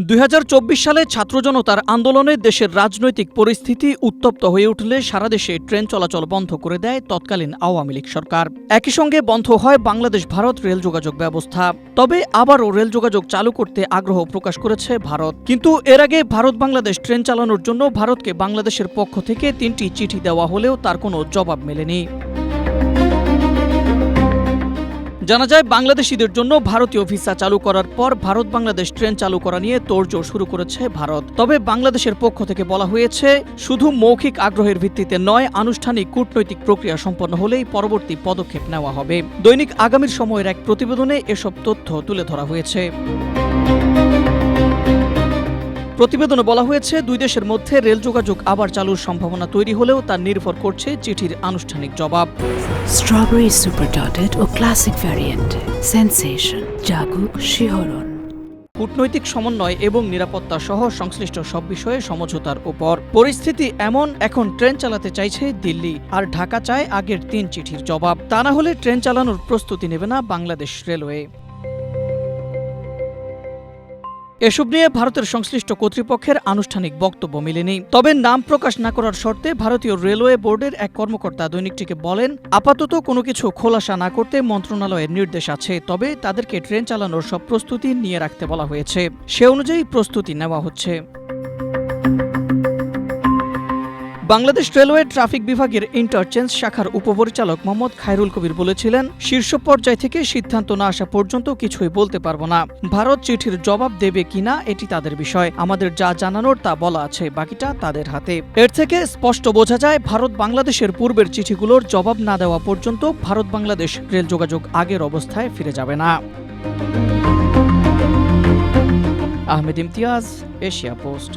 2024 সালে ছাত্র জনতার আন্দোলনে দেশের রাজনৈতিক পরিস্থিতি উত্তপ্ত হয়ে উঠলে সারা দেশে ট্রেন চলাচল বন্ধ করে দেয় তৎকালীন আওয়ামী লীগ সরকার। একই সঙ্গে বন্ধ হয় বাংলাদেশ ভারত রেল যোগাযোগ ব্যবস্থা। তবে আবারও রেল যোগাযোগ চালু করতে আগ্রহ প্রকাশ করেছে ভারত। কিন্তু এর আগে ভারত বাংলাদেশ ট্রেন চালানোর জন্য ভারতকে বাংলাদেশের পক্ষ থেকে 3টি চিঠি দেওয়া হলেও তার কোনো জবাব মেলেনি। জানা যায়, বাংলাদেশিদের জন্য ভারতীয় ভিসা চালু করার পর ভারত বাংলাদেশ ট্রেন চালু করা নিয়ে তোড়জোড় শুরু করেছে ভারত। তবে বাংলাদেশের পক্ষ থেকে বলা হয়েছে, শুধু মৌখিক আগ্রহের ভিত্তিতে নয়, আনুষ্ঠানিক কূটনৈতিক প্রক্রিয়া সম্পন্ন হলেই পরবর্তী পদক্ষেপ নেওয়া হবে। দৈনিক আগামীর সময়ের এক প্রতিবেদনে এসব তথ্য তুলে ধরা হয়েছে। প্রতিবেদনে বলা হয়েছে, দুই দেশের মধ্যে রেল যোগাযোগ আবার চালুর সম্ভাবনা তৈরি হলেও তা নির্ভর করছে চিঠির আনুষ্ঠানিক জবাব। স্ট্রবেরি সুপার ডটেড ও ক্লাসিক ভ্যারিয়েন্ট সেনসেশন জাগুক শিহরণ। কূটনৈতিক সমন্বয় এবং নিরাপত্তা সহ সংশ্লিষ্ট সব বিষয়ে সমঝোতার উপর পরিস্থিতি এমন, এখন ট্রেন চালাতে চাইছে দিল্লি, আর ঢাকা চায় আগের 3 চিঠির জবাব। তা না হলে ট্রেন চালানোর প্রস্তুতি নেবে না বাংলাদেশ রেলওয়ে। এসব নিয়ে ভারতের সংশ্লিষ্ট কর্তৃপক্ষের আনুষ্ঠানিক বক্তব্য মেলেনি। তবে নাম প্রকাশ না করার শর্তে ভারতীয় রেলওয়ে বোর্ডের এক কর্মকর্তা দৈনিকটিকে বলেন, আপাতত কোনো কিছু খোলাসা না করতে মন্ত্রণালয়ের নির্দেশ আছে, তবে তাদেরকে ট্রেন চালানোর সব প্রস্তুতি নিয়ে রাখতে বলা হয়েছে। সে অনুযায়ী প্রস্তুতি নেওয়া হচ্ছে। বাংলাদেশ রেলওয়ে ট্রাফিক বিভাগের ইন্টারচেঞ্জ শাখার উপপরিচালক মোহাম্মদ খায়রুল কবির বলেছিলেন, শীর্ষ পর্যায় থেকে সিদ্ধান্ত না আসা পর্যন্ত কিছুই বলতে পারবো না। ভারত চিঠির জবাব দেবে কিনা এটি তাদের বিষয়। আমাদের যা জানানোর তা বলা আছে, বাকিটা তাদের হাতে। এর থেকে স্পষ্ট বোঝা যায়, ভারত বাংলাদেশের পূর্বের চিঠিগুলোর জবাব না দেওয়া পর্যন্ত ভারত বাংলাদেশ রেল যোগাযোগ আগের অবস্থায় ফিরে যাবে না। Ahmed Imtiaz, Asia post.